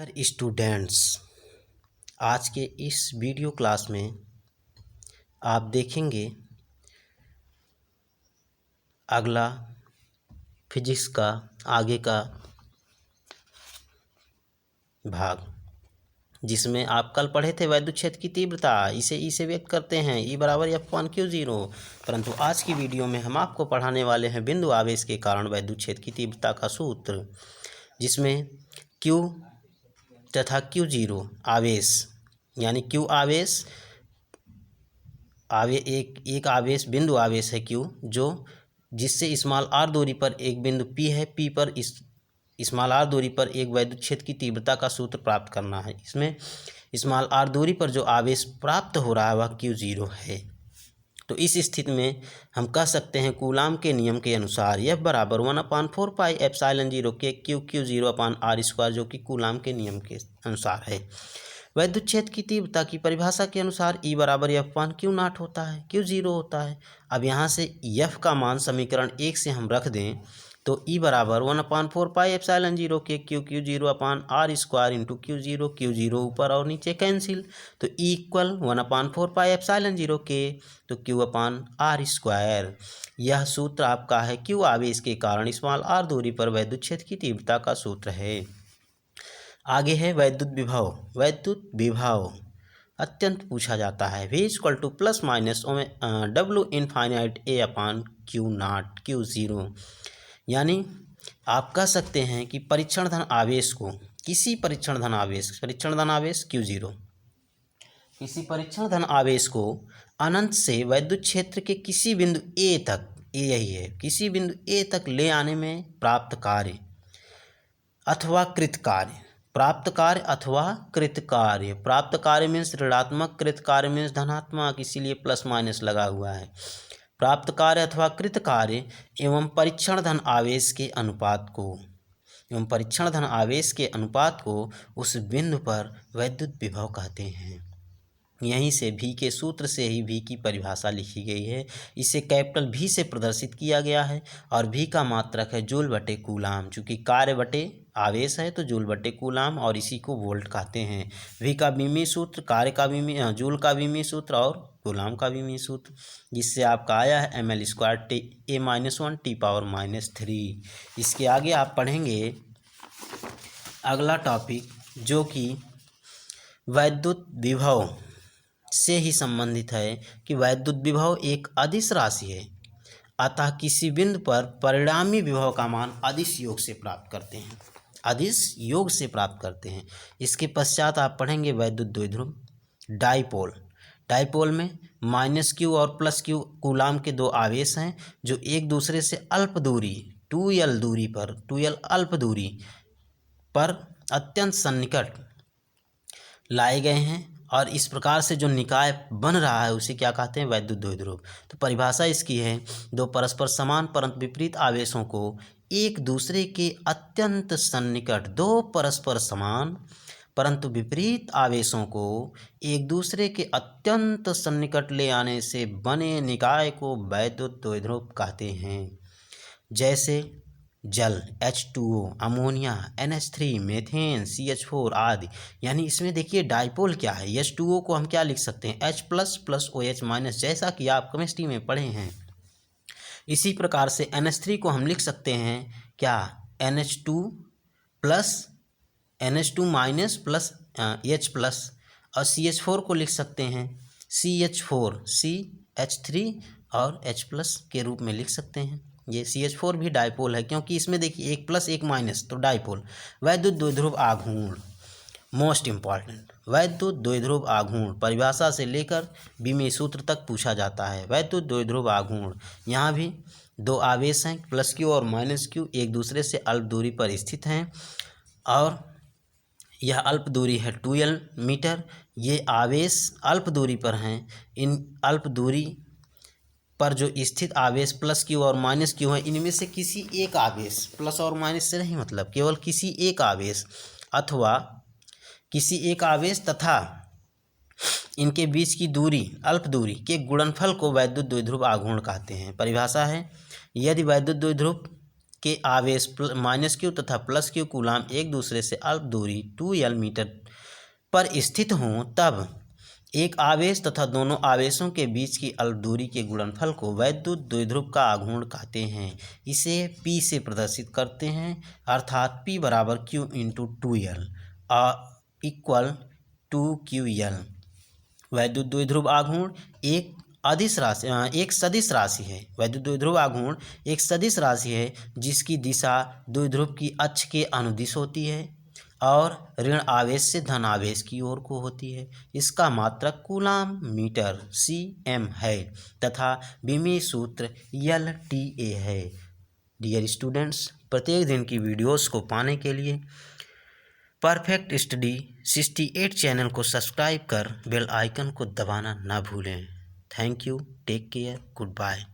Dear students, आज के इस वीडियो क्लास में आप देखेंगे अगला फिजिक्स का आगे का भाग, जिसमें आप कल पढ़े थे वैद्युत क्षेत्र की तीव्रता। इसे व्यक्त करते हैं E बराबर F1Q0। परंतु आज की वीडियो में हम आपको पढ़ाने वाले हैं बिंदु आवेश के कारण वैद्युत क्षेत्र की तीव्रता का सूत्र, जिसमें Q तथा Q0 आवेश, यानी Q आवेश एक आवेश बिंदु आवेश है Q, जो जिससे स्मॉल r दूरी पर एक बिंदु P है। P पर इस स्मॉल r दूरी पर एक वैद्युत क्षेत्र की तीव्रता का सूत्र प्राप्त करना है। इसमें स्मॉल r दूरी पर जो आवेश प्राप्त हो रहा है वह Q0 है। तो इस स्थिति में हम कह सकते हैं कूलाम के नियम के अनुसार F बराबर 1/4 पाई एप्सिलॉन 0 के Q0/r², जो कि कूलाम के नियम के अनुसार है। वैद्युत क्षेत्र की तीव्रता की परिभाषा के अनुसार E बराबर F1Q0 होता है, Q0 होता है। अब यहाँ से F का मान समीकरण 1 से हम रख दें तो E बराबर 1/4 पाई एप्सिलॉन 0 के Q0/r² इंटू Q0, Q0 ऊपर और नीचे कैंसिल, तो E इक्वल 1/4 पाई एप्सिलॉन 0 के तो Q/r²। यह सूत्र आपका है Q आवेश के कारण स्मॉल r दूरी पर वैद्युत क्षेत्र की तीव्रता का सूत्र है। आगे है वैद्युत विभव। वैद्युत विभव अत्यंत पूछा जाता है। V equal two plus minus W infinite A/Q0 Q0, यानी आप कह सकते हैं कि परीक्षण धन आवेश को किसी परीक्षण धन आवेश Q0, किसी परीक्षण धन आवेश को अनंत से वैद्युत क्षेत्र के किसी बिंदु A तक, A यही है, किसी बिंदु A तक ले आने में प्राप्त कार्य अथवा कृत कार्य, प्राप्त कार्य अथवा कृत कार्य, प्राप्त कार्य मीन्स ऋणात्मक, कृत कार्य मीन्स धनात्मक, इसीलिए प्लस माइनस लगा हुआ है। प्राप्त कार्य अथवा कृत कार्य एवं परीक्षण धन आवेश के अनुपात को उस बिंदु पर वैद्युत विभव कहते हैं। यहीं से V के सूत्र से ही V की परिभाषा लिखी गई है। इसे कैपिटल V से प्रदर्शित किया गया है और V का मात्रक है जूल बटे कूलाम। चूँकि कार्य बटे आवेश है तो जूल बटे कूलाम, और इसी को वोल्ट कहते हैं। V का विमीय सूत्र, कार्य का विमीय, जूल का विमीय सूत्र और कूलाम का विमीय सूत्र, जिससे आपका आया है ml² A-1 T⁻⁻3। इसके आगे आप पढ़ेंगे अगला टॉपिक, जो कि वैद्युत विभव से ही संबंधित है कि वैद्युत विभव एक अदिश राशि है, अतः किसी बिंदु पर परिणामी विभव का मान अदिश योग से प्राप्त करते हैं। इसके पश्चात आप पढ़ेंगे वैद्युत द्विध्रुव। डाइपोल में -Q और +Q कूलाम के दो आवेश हैं जो एक दूसरे से अल्प दूरी 2L अल्प दूरी पर अत्यंत सन्निकट लाए गए हैं, और इस प्रकार से जो निकाय बन रहा है उसे क्या कहते हैं, वैद्युत द्विध्रुव। तो परिभाषा इसकी है, दो परस्पर समान परंतु विपरीत आवेशों को एक दूसरे के अत्यंत सन्निकट, दो परस्पर समान परंतु विपरीत आवेशों को एक दूसरे के अत्यंत सन्निकट ले आने से बने निकाय को वैद्युत द्विध्रुव कहते हैं। जैसे जल H2O, ammonia NH3, methane CH4 आदि। यानी इसमें देखिए डाइपोल क्या है, H2O को हम क्या लिख सकते हैं, H + OH-, जैसा कि आप केमिस्ट्री में पढ़े हैं। इसी प्रकार से NH3 को हम लिख सकते हैं क्या, NH2 + H+, और CH4 को लिख सकते हैं CH4 CH3 और H+ के रूप में लिख सकते हैं। ये CH4 भी डाइपोल है, क्योंकि इसमें देखिए एक प्लस एक माइनस, तो डाइपोल। वैद्युत द्विध्रुव आघूर्ण मोस्ट इम्पॉर्टेंट। वैद्युत द्विध्रुव आघूर्ण परिभाषा से लेकर विमीय सूत्र तक पूछा जाता है। वैद्युत द्विध्रुव आघूर्ण, यहाँ भी दो आवेश हैं +Q और -Q, एक दूसरे से अल्प दूरी पर स्थित हैं, और यह अल्प दूरी है 2L मीटर। ये आवेश अल्प दूरी पर हैं। इन अल्प दूरी पर जो स्थित आवेश +Q और -Q है, इनमें से किसी एक आवेश, प्लस और माइनस से नहीं मतलब, केवल किसी एक आवेश अथवा किसी एक आवेश तथा इनके बीच की दूरी, अल्प दूरी के गुणनफल को वैद्युत द्विध्रुव आघूर्ण कहते हैं। परिभाषा है, यदि वैद्युत द्विध्रुव के आवेश माइनस क्यू तथा प्लस क्यू कूलाम एक दूसरे से अल्प दूरी 2l मीटर पर स्थित हों तब एक आवेश तथा दोनों आवेशों के बीच की अल्प दूरी के गुणनफल को वैद्युत द्विध्रुव का आघूर्ण कहते हैं। इसे P से प्रदर्शित करते हैं, अर्थात P बराबर Q into 2l equal 2QL। वैद्युत द्विध्रुव आघूर्ण एक सदिश राशि है। वैद्युत द्विध्रुव आघूर्ण एक सदिश राशि है जिसकी दिशा द्विध्रुव की अक्ष के अनुदिश होती है और ऋण आवेश से धन आवेश की ओर को होती है। इसका मात्रक कूलाम मीटर cm है तथा विमीय सूत्र LTA है। डियर स्टूडेंट्स, प्रत्येक दिन की वीडियोस को पाने के लिए परफेक्ट स्टडी 68 चैनल को सब्सक्राइब कर बेल आइकन को दबाना ना भूलें। Thank you, take care, good bye.